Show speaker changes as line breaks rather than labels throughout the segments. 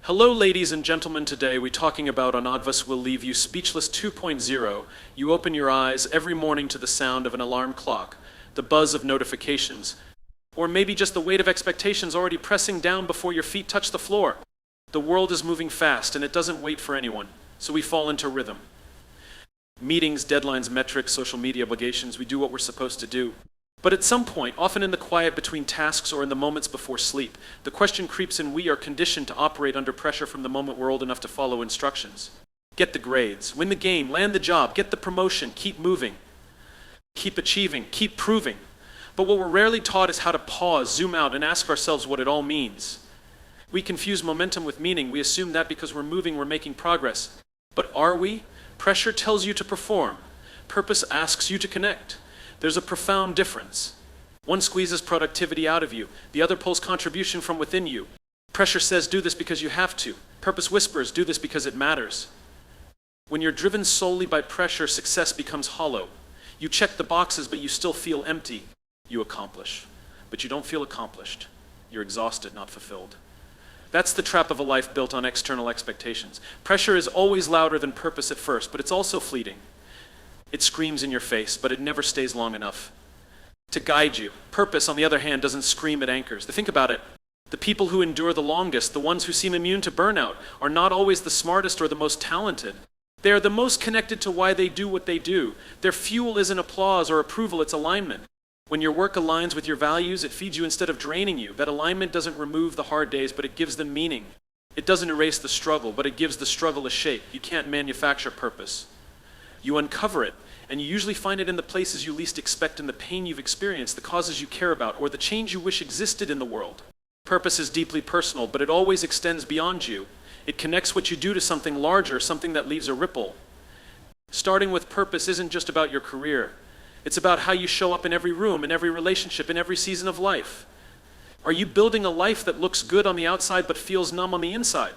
Hello ladies and gentlemen, today we're talking about Anadvas Will Leave You Speechless 2.0. You open your eyes every morning to the sound of an alarm clock, the buzz of notifications, or maybe just the weight of expectations already pressing down before your feet touch the floor. The world is moving fast and it doesn't wait for anyone, so we fall into rhythm. Meetings, deadlines, metrics, social media obligations, we do what we're supposed to do. But at some point, often in the quiet between tasks or in the moments before sleep, the question creeps in: we are conditioned to operate under pressure from the moment we're old enough to follow instructions. Get the grades, win the game, land the job, get the promotion, keep moving, keep achieving, keep proving. But what we're rarely taught is how to pause, zoom out, and ask ourselves what it all means. We confuse momentum with meaning. We assume that because we're moving, we're making progress. But are we? Pressure tells you to perform. Purpose asks you to connect. There's a profound difference. One squeezes productivity out of you. The other pulls contribution from within you. Pressure says, do this because you have to. Purpose whispers, do this because it matters. When you're driven solely by pressure, success becomes hollow. You check the boxes, but you still feel empty. You accomplish, but you don't feel accomplished. You're exhausted, not fulfilled. That's the trap of a life built on external expectations. Pressure is always louder than purpose at first, but it's also fleeting. It screams in your face, but it never stays long enough to guide you. Purpose, on the other hand, doesn't scream, it anchors. Think about it. The people who endure the longest, the ones who seem immune to burnout, are not always the smartest or the most talented. They are the most connected to why they do what they do. Their fuel isn't applause or approval, it's alignment. When your work aligns with your values, it feeds you instead of draining you. That alignment doesn't remove the hard days, but it gives them meaning. It doesn't erase the struggle, but it gives the struggle a shape. You can't manufacture purpose. You uncover it, and you usually find it in the places you least expect, in the pain you've experienced, the causes you care about, or the change you wish existed in the world. Purpose is deeply personal, but it always extends beyond you. It connects what you do to something larger, something that leaves a ripple. Starting with purpose isn't just about your career. It's about how you show up in every room, in every relationship, in every season of life. Are you building a life that looks good on the outside but feels numb on the inside?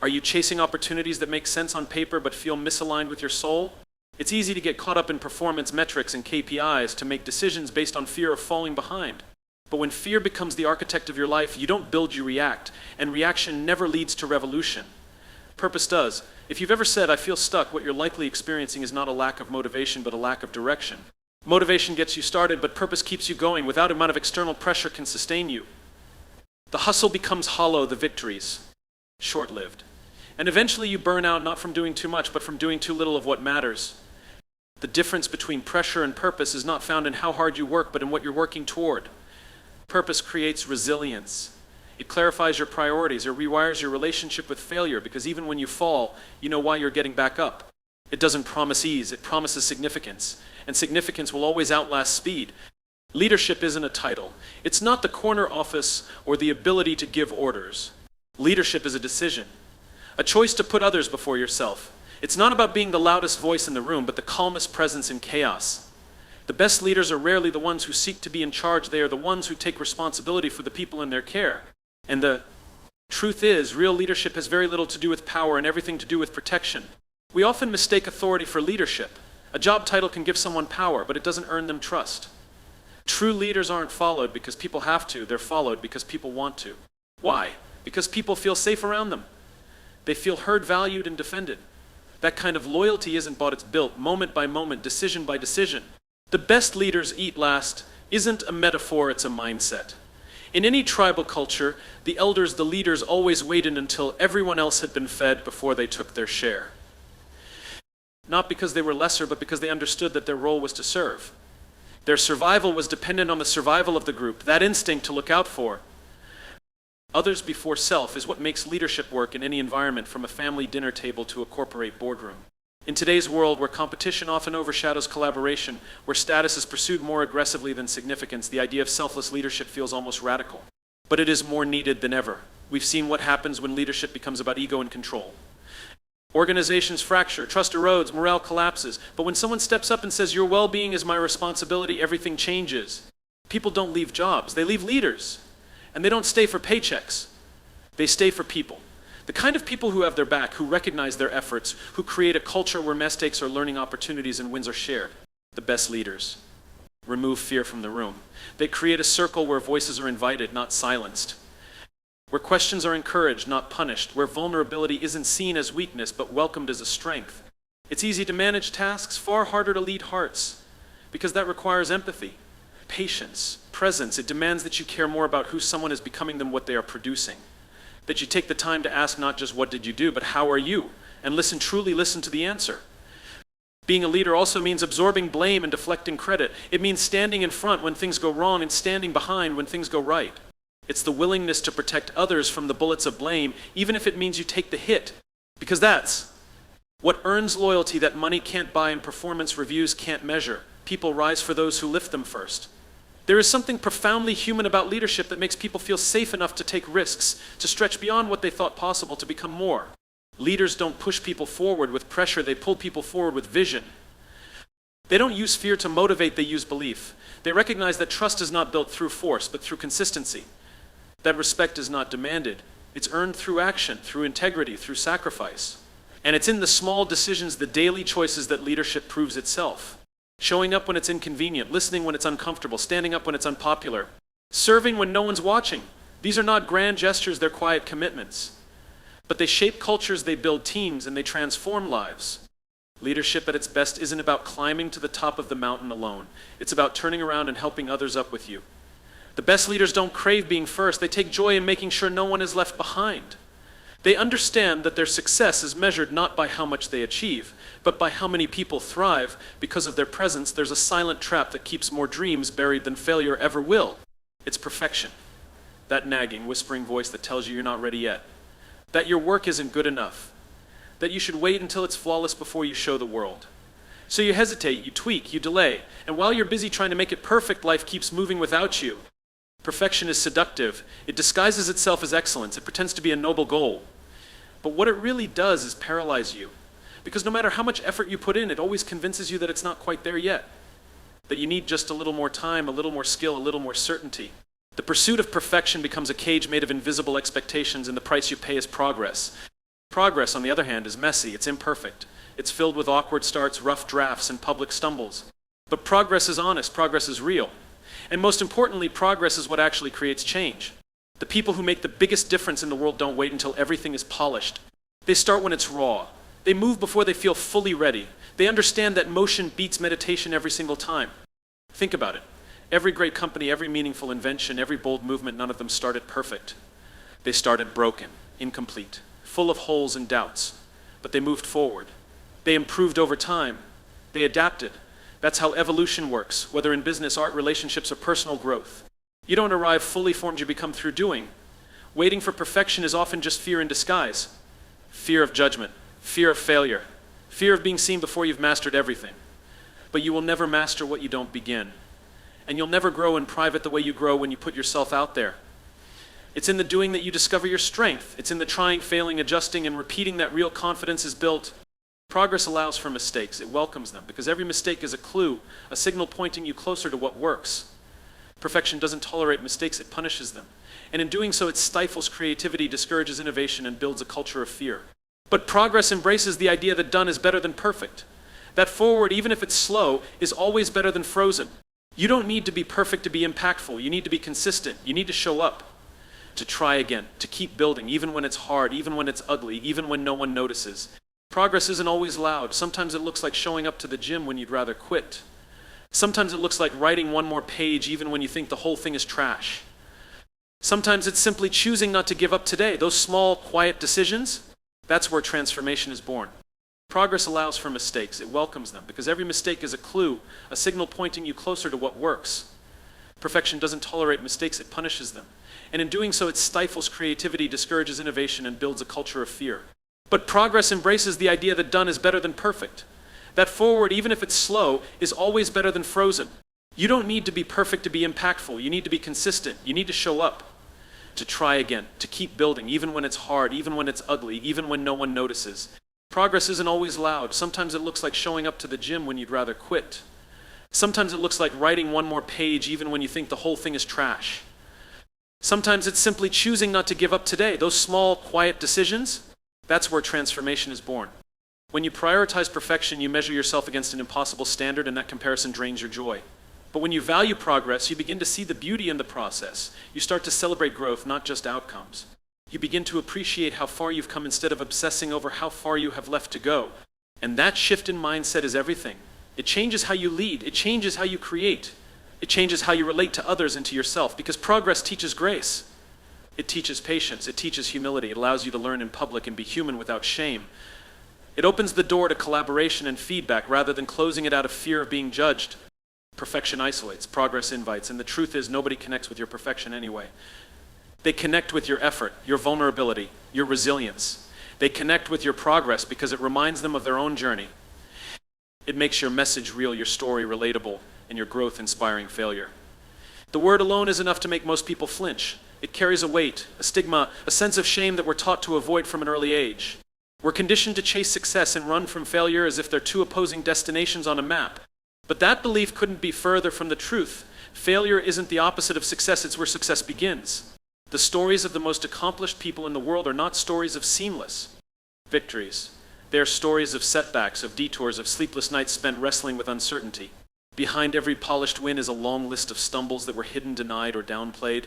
Are you chasing opportunities that make sense on paper but feel misaligned with your soul? It's easy to get caught up in performance metrics and KPIs, to make decisions based on fear of falling behind. But when fear becomes the architect of your life, you don't build, you react. And reaction never leads to revolution. Purpose does. If you've ever said, I feel stuck, what you're likely experiencing is not a lack of motivation, but a lack of direction. Motivation gets you started, but purpose keeps you going. Without amount of external pressure can sustain you. The hustle becomes hollow, the victories short-lived. And eventually you burn out, not from doing too much, but from doing too little of what matters. The difference between pressure and purpose is not found in how hard you work, but in what you're working toward. Purpose creates resilience. It clarifies your priorities. It rewires your relationship with failure, because even when you fall, you know why you're getting back up. It doesn't promise ease, it promises significance. And significance will always outlast speed. Leadership isn't a title. It's not the corner office or the ability to give orders. Leadership is a decision. A choice to put others before yourself. It's not about being the loudest voice in the room, but the calmest presence in chaos. The best leaders are rarely the ones who seek to be in charge. They are the ones who take responsibility for the people in their care. And the truth is, real leadership has very little to do with power and everything to do with protection. We often mistake authority for leadership. A job title can give someone power, but it doesn't earn them trust. True leaders aren't followed because people have to. They're followed because people want to. Why? Because people feel safe around them. They feel heard, valued, and defended. That kind of loyalty isn't bought, it's built, moment by moment, decision by decision. The best leaders eat last isn't a metaphor, it's a mindset. In any tribal culture, the elders, the leaders, always waited until everyone else had been fed before they took their share. Not because they were lesser, but because they understood that their role was to serve. Their survival was dependent on the survival of the group, that instinct to look out for others before self is what makes leadership work in any environment, from a family dinner table to a corporate boardroom. In today's world, where competition often overshadows collaboration, where status is pursued more aggressively than significance, the idea of selfless leadership feels almost radical. But it is more needed than ever. We've seen what happens when leadership becomes about ego and control. Organizations fracture, trust erodes, morale collapses. But when someone steps up and says, your well-being is my responsibility, everything changes. People don't leave jobs, they leave leaders. And they don't stay for paychecks. They stay for people. The kind of people who have their back, who recognize their efforts, who create a culture where mistakes are learning opportunities and wins are shared. The best leaders remove fear from the room. They create a circle where voices are invited, not silenced. where questions are encouraged, not punished, where vulnerability isn't seen as weakness but welcomed as a strength. It's easy to manage tasks, far harder to lead hearts, because that requires empathy, patience, presence. It demands that you care more about who someone is becoming than what they are producing. That you take the time to ask not just what did you do, but how are you? And truly listen to the answer. Being a leader also means absorbing blame and deflecting credit. It means standing in front when things go wrong and standing behind when things go right. It's the willingness to protect others from the bullets of blame, even if it means you take the hit. Because that's what earns loyalty that money can't buy and performance reviews can't measure. People rise for those who lift them first. There is something profoundly human about leadership that makes people feel safe enough to take risks, to stretch beyond what they thought possible, to become more. Leaders don't push people forward with pressure, they pull people forward with vision. They don't use fear to motivate, they use belief. They recognize that trust is not built through force, but through consistency. That respect is not demanded. It's earned through action, through integrity, through sacrifice. And it's in the small decisions, the daily choices, that leadership proves itself. Showing up when it's inconvenient, listening when it's uncomfortable, standing up when it's unpopular, serving when no one's watching. These are not grand gestures, they're quiet commitments. But they shape cultures, they build teams, and they transform lives. Leadership at its best isn't about climbing to the top of the mountain alone. It's about turning around and helping others up with you. The best leaders don't crave being first, they take joy in making sure no one is left behind. They understand that their success is measured not by how much they achieve, but by how many people thrive. Because of their presence, there's a silent trap that keeps more dreams buried than failure ever will. It's perfection. That nagging, whispering voice that tells you you're not ready yet. That your work isn't good enough. That you should wait until it's flawless before you show the world. So you hesitate, you tweak, you delay, and while you're busy trying to make it perfect, life keeps moving without you. Perfection is seductive. It disguises itself as excellence. It pretends to be a noble goal. But what it really does is paralyze you. Because no matter how much effort you put in, it always convinces you that it's not quite there yet. That you need just a little more time, a little more skill, a little more certainty. The pursuit of perfection becomes a cage made of invisible expectations, and the price you pay is progress. Progress, on the other hand, is messy, it's imperfect. It's filled with awkward starts, rough drafts, and public stumbles. But progress is honest, progress is real. And most importantly, progress is what actually creates change. The people who make the biggest difference in the world don't wait until everything is polished. They start when it's raw. They move before they feel fully ready. They understand that motion beats meditation every single time. Think about it. Every great company, every meaningful invention, every bold movement, none of them started perfect. They started broken, incomplete, full of holes and doubts. But they moved forward. They improved over time. They adapted. That's how evolution works, whether in business, art, relationships, or personal growth. You don't arrive fully formed, you become through doing. Waiting for perfection is often just fear in disguise. Fear of judgment, fear of failure, fear of being seen before you've mastered everything. But you will never master what you don't begin. And you'll never grow in private the way you grow when you put yourself out there. It's in the doing that you discover your strength. It's in the trying, failing, adjusting, and repeating that real confidence is built. Progress allows for mistakes. It welcomes them, because every mistake is a clue, a signal pointing you closer to what works. Perfection doesn't tolerate mistakes, it punishes them. And in doing so, it stifles creativity, discourages innovation, and builds a culture of fear. But progress embraces the idea that done is better than perfect. That forward, even if it's slow, is always better than frozen. You don't need to be perfect to be impactful. You need to be consistent. You need to show up, to try again, to keep building, even when it's hard, even when it's ugly, even when no one notices. Progress isn't always loud. Sometimes it looks like showing up to the gym when you'd rather quit. Sometimes it looks like writing one more page even when you think the whole thing is trash. Sometimes it's simply choosing not to give up today. Those small, quiet decisions, that's where transformation is born. Progress allows for mistakes. It welcomes them, because every mistake is a clue, a signal pointing you closer to what works. Perfection doesn't tolerate mistakes, it punishes them. And in doing so, it stifles creativity, discourages innovation, and builds a culture of fear. But progress embraces the idea that done is better than perfect. That forward, even if it's slow, is always better than frozen. You don't need to be perfect to be impactful. You need to be consistent. You need to show up, to try again, to keep building, even when it's hard, even when it's ugly, even when no one notices. Progress isn't always loud. Sometimes it looks like showing up to the gym when you'd rather quit. Sometimes it looks like writing one more page even when you think the whole thing is trash. Sometimes it's simply choosing not to give up today. Those small, quiet decisions, that's where transformation is born. When you prioritize perfection, you measure yourself against an impossible standard, and that comparison drains your joy. But when you value progress, you begin to see the beauty in the process. You start to celebrate growth, not just outcomes. You begin to appreciate how far you've come instead of obsessing over how far you have left to go. And that shift in mindset is everything. It changes how you lead. It changes how you create. It changes how you relate to others and to yourself, because progress teaches grace. It teaches patience. It teaches humility. It allows you to learn in public and be human without shame. It opens the door to collaboration and feedback rather than closing it out of fear of being judged. Perfection isolates, progress invites, and the truth is nobody connects with your perfection anyway. They connect with your effort, your vulnerability, your resilience. They connect with your progress because it reminds them of their own journey. It makes your message real, your story relatable, and your growth inspiring failure. The word alone is enough to make most people flinch. It carries a weight, a stigma, a sense of shame that we're taught to avoid from an early age. We're conditioned to chase success and run from failure as if they're two opposing destinations on a map. But that belief couldn't be further from the truth. Failure isn't the opposite of success, it's where success begins. The stories of the most accomplished people in the world are not stories of seamless victories. They are stories of setbacks, of detours, of sleepless nights spent wrestling with uncertainty. Behind every polished win is a long list of stumbles that were hidden, denied, or downplayed.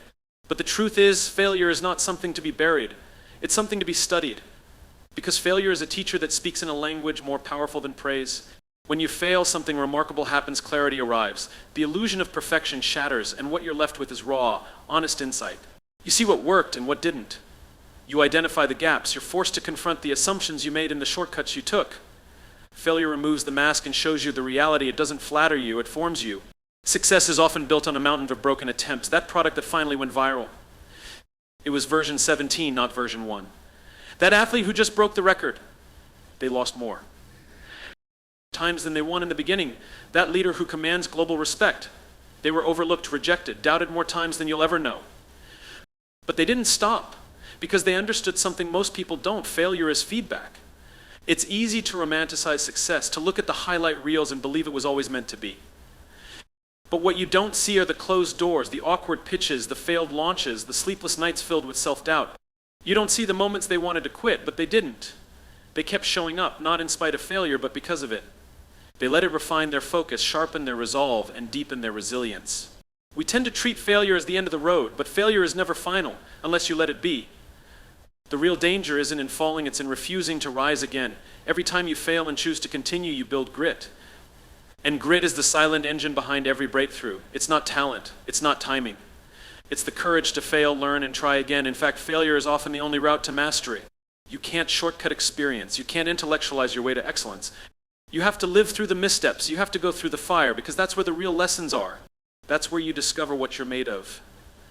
But the truth is, failure is not something to be buried. It's something to be studied. Because failure is a teacher that speaks in a language more powerful than praise. When you fail, something remarkable happens, clarity arrives. The illusion of perfection shatters, and what you're left with is raw, honest insight. You see what worked and what didn't. You identify the gaps. You're forced to confront the assumptions you made and the shortcuts you took. Failure removes the mask and shows you the reality. It doesn't flatter you, it forms you. Success is often built on a mountain of broken attempts. That product that finally went viral. It was version 17, not version 1. That athlete who just broke the record, they lost more times than they won in the beginning. That leader who commands global respect, they were overlooked, rejected, doubted more times than you'll ever know. But they didn't stop because they understood something most people don't. Failure is feedback. It's easy to romanticize success, to look at the highlight reels and believe it was always meant to be. But what you don't see are the closed doors, the awkward pitches, the failed launches, the sleepless nights filled with self-doubt. You don't see the moments they wanted to quit, but they didn't. They kept showing up, not in spite of failure, but because of it. They let it refine their focus, sharpen their resolve, and deepen their resilience. We tend to treat failure as the end of the road, but failure is never final, unless you let it be. The real danger isn't in falling, it's in refusing to rise again. Every time you fail and choose to continue, you build grit. And grit is the silent engine behind every breakthrough. It's not talent, it's not timing. It's the courage to fail, learn, and try again. In fact, failure is often the only route to mastery. You can't shortcut experience. You can't intellectualize your way to excellence. You have to live through the missteps. You have to go through the fire, because that's where the real lessons are. That's where you discover what you're made of.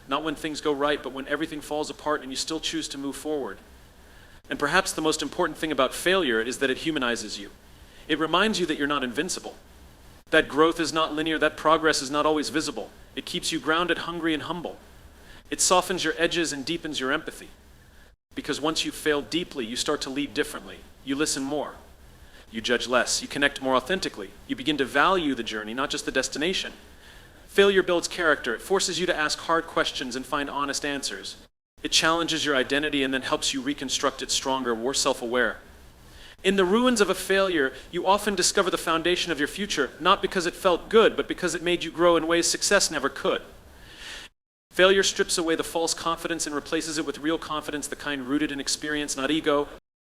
Not when things go right, but when everything falls apart and you still choose to move forward. And perhaps the most important thing about failure is that it humanizes you. It reminds you that you're not invincible. That growth is not linear, that progress is not always visible. It keeps you grounded, hungry, and humble. It softens your edges and deepens your empathy. Because once you've failed deeply, you start to lead differently. You listen more. You judge less. You connect more authentically. You begin to value the journey, not just the destination. Failure builds character. It forces you to ask hard questions and find honest answers. It challenges your identity and then helps you reconstruct it stronger, more self-aware. In the ruins of a failure, you often discover the foundation of your future, not because it felt good, but because it made you grow in ways success never could. Failure strips away the false confidence and replaces it with real confidence, the kind rooted in experience, not ego.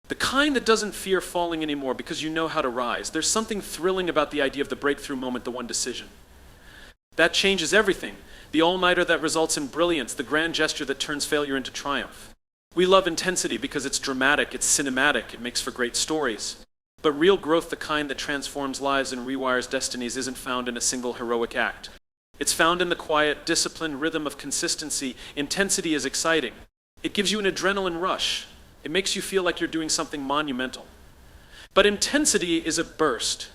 The kind that doesn't fear falling anymore because you know how to rise. There's something thrilling about the idea of the breakthrough moment, the one decision. That changes everything. The all-nighter that results in brilliance, the grand gesture that turns failure into triumph. We love intensity because it's dramatic, it's cinematic, it makes for great stories. But real growth, the kind that transforms lives and rewires destinies, isn't found in a single heroic act. It's found in the quiet, disciplined rhythm of consistency. Intensity is exciting. It gives you an adrenaline rush. It makes you feel like you're doing something monumental. But intensity is a burst.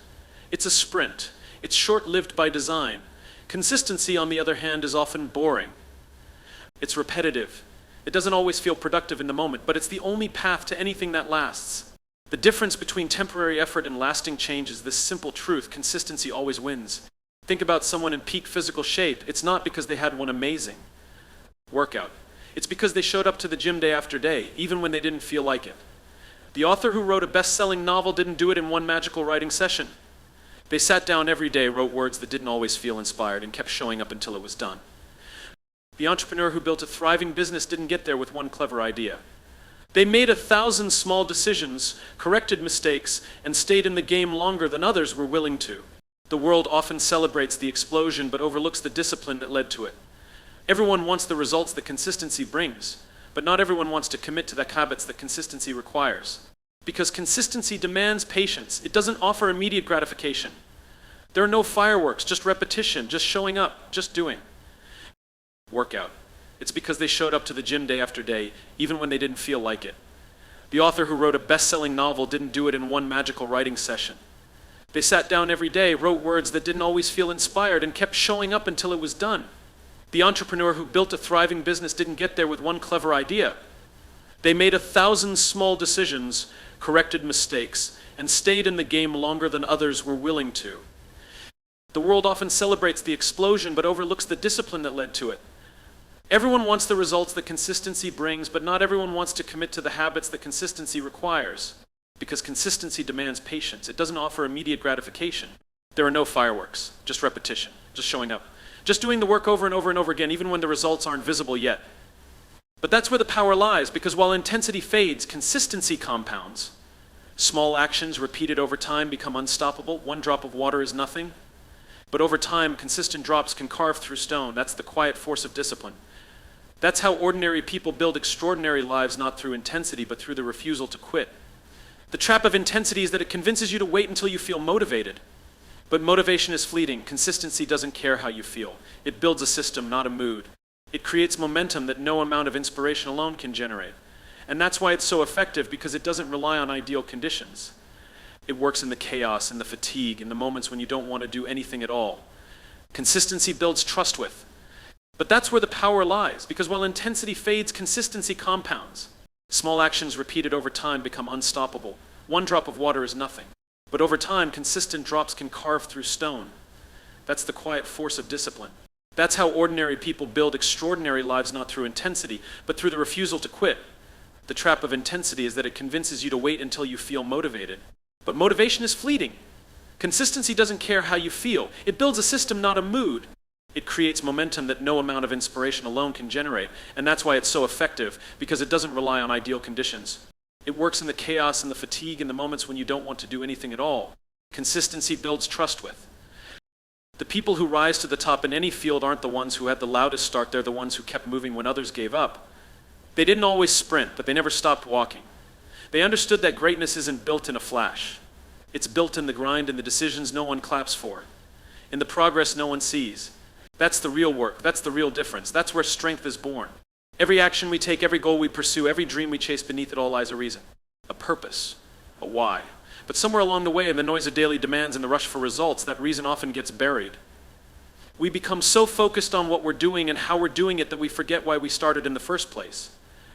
It's a sprint. It's short-lived by design. Consistency, on the other hand, is often boring. It's repetitive. It doesn't always feel productive in the moment, but it's the only path to anything that lasts. The difference between temporary effort and lasting change is this simple truth: consistency always wins. Think about someone in peak physical shape. It's not because they had one amazing workout. It's because they showed up to the gym day after day, even when they didn't feel like it. The author who wrote a best-selling novel didn't do it in one magical writing session. They sat down every day, wrote words that didn't always feel inspired, and kept showing up until it was done. The entrepreneur who built a thriving business didn't get there with one clever idea. They made 1,000 small decisions, corrected mistakes, and stayed in the game longer than others were willing to. The world often celebrates the explosion but overlooks the discipline that led to it. Everyone wants the results that consistency brings, but not everyone wants to commit to the habits that consistency requires. Because consistency demands patience. It doesn't offer immediate gratification. There are no fireworks, just repetition, just showing up, just doing. Workout. It's because they showed up to the gym day after day, even when they didn't feel like it. The author who wrote a best-selling novel didn't do it in one magical writing session. They sat down every day, wrote words that didn't always feel inspired, and kept showing up until it was done. The entrepreneur who built a thriving business didn't get there with one clever idea. They made 1,000 small decisions, corrected mistakes, and stayed in the game longer than others were willing to. The world often celebrates the explosion but overlooks the discipline that led to it. Everyone wants the results that consistency brings, but not everyone wants to commit to the habits that consistency requires. Because consistency demands patience. It doesn't offer immediate gratification. There are no fireworks, just repetition, just showing up. Just doing the work over and over and over again, even when the results aren't visible yet. But that's where the power lies, because while intensity fades, consistency compounds. Small actions repeated over time become unstoppable. One drop of water is nothing. But over time, consistent drops can carve through stone. That's the quiet force of discipline. That's how ordinary people build extraordinary lives, not through intensity, but through the refusal to quit. The trap of intensity is that it convinces you to wait until you feel motivated. But motivation is fleeting. Consistency doesn't care how you feel. It builds a system, not a mood. It creates momentum that no amount of inspiration alone can generate. And that's why it's so effective, because it doesn't rely on ideal conditions. It works in the chaos, in the fatigue, in the moments when you don't want to do anything at all. Consistency builds trust with. But that's where the power lies, because while intensity fades, consistency compounds. Small actions repeated over time become unstoppable. One drop of water is nothing. But over time, consistent drops can carve through stone. That's the quiet force of discipline. That's how ordinary people build extraordinary lives, not through intensity, but through the refusal to quit. The trap of intensity is that it convinces you to wait until you feel motivated. But motivation is fleeting. Consistency doesn't care how you feel. It builds a system, not a mood. It creates momentum that no amount of inspiration alone can generate. And that's why it's so effective, because it doesn't rely on ideal conditions. It works in the chaos and the fatigue and the moments when you don't want to do anything at all. Consistency builds trust with. The people who rise to the top in any field aren't the ones who had the loudest start. They're the ones who kept moving when others gave up. They didn't always sprint, but they never stopped walking. They understood that greatness isn't built in a flash. It's built in the grind and the decisions no one claps for, in the progress no one sees. That's the real work. That's the real difference. That's where strength is born. Every action we take, every goal we pursue, every dream we chase, beneath it all lies a reason, a purpose, a why. But somewhere along the way, in the noise of daily demands and the rush for results, that reason often gets buried. We become so focused on what we're doing and how we're doing it that we forget why we started in the first place.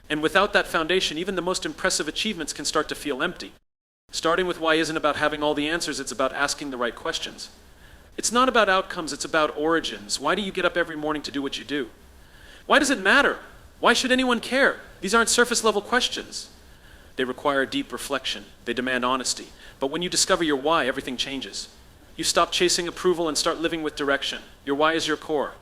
And without that foundation, even the most impressive achievements can start to feel empty. Starting with why isn't about having all the answers, it's about asking the right questions. It's not about outcomes, it's about origins. Why do you get up every morning to do what you do? Why does it matter? Why should anyone care? These aren't surface-level questions. They require deep reflection. They demand honesty. But when you discover your why, everything changes. You stop chasing approval and start living with direction. Your why is your core.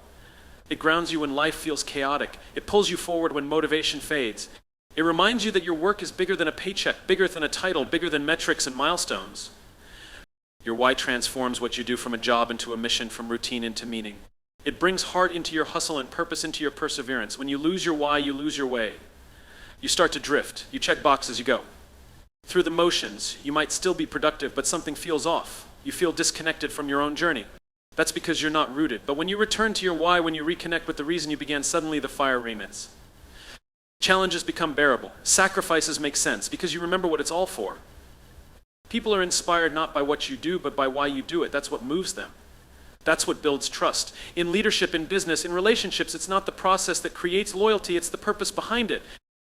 It grounds you when life feels chaotic. It pulls you forward when motivation fades. It reminds you that your work is bigger than a paycheck, bigger than a title, bigger than metrics and milestones. Your why transforms what you do from a job into a mission, from routine into meaning. It brings heart into your hustle and purpose into your perseverance. When you lose your why, you lose your way. You start to drift. You check boxes, you go. Through the motions, you might still be productive, but something feels off. You feel disconnected from your own journey. That's because you're not rooted. But when you return to your why, when you reconnect with the reason you began, suddenly the fire remits. Challenges become bearable. Sacrifices make sense because you remember what it's all for. People are inspired not by what you do, but by why you do it. That's what moves them. That's what builds trust. In leadership, in business, in relationships, it's not the process that creates loyalty, it's the purpose behind it.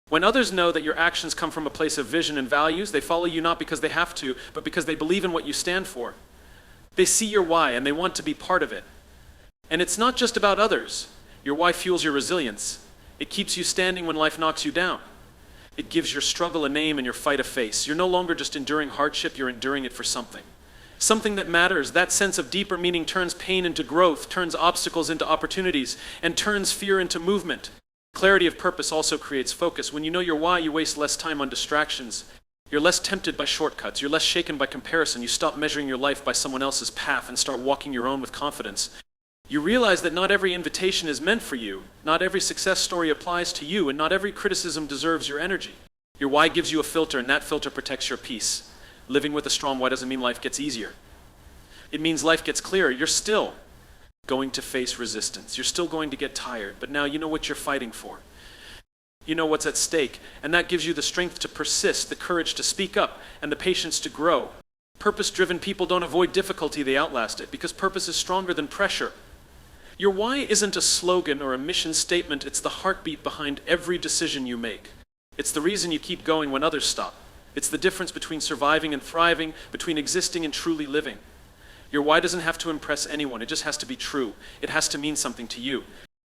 When others know that your actions come from a place of vision and values, they follow you not because they have to, but because they believe in what you stand for. They see your why and they want to be part of it. And it's not just about others. Your why fuels your resilience. It keeps you standing when life knocks you down. It gives your struggle a name and your fight a face. You're no longer just enduring hardship, you're enduring it for something. Something that matters. That sense of deeper meaning turns pain into growth, turns obstacles into opportunities, and turns fear into movement. Clarity of purpose also creates focus. When you know your why, you waste less time on distractions. You're less tempted by shortcuts. You're less shaken by comparison. You stop measuring your life by someone else's path and start walking your own with confidence. You realize that not every invitation is meant for you. Not every success story applies to you, and not every criticism deserves your energy. Your why gives you a filter, and that filter protects your peace. Living with a strong why doesn't mean life gets easier. It means life gets clearer. You're still going to face resistance. You're still going to get tired, but now you know what you're fighting for. You know what's at stake, and that gives you the strength to persist, the courage to speak up, and the patience to grow. Purpose-driven people don't avoid difficulty, they outlast it, because purpose is stronger than pressure. Your why isn't a slogan or a mission statement, it's the heartbeat behind every decision you make. It's the reason you keep going when others stop. It's the difference between surviving and thriving, between existing and truly living. Your why doesn't have to impress anyone, it just has to be true. It has to mean something to you.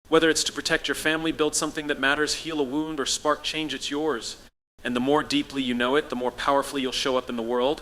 Whether it's to protect your family, build something that matters, heal a wound, or spark change, it's yours. And the more deeply you know it, the more powerfully you'll show up in the world.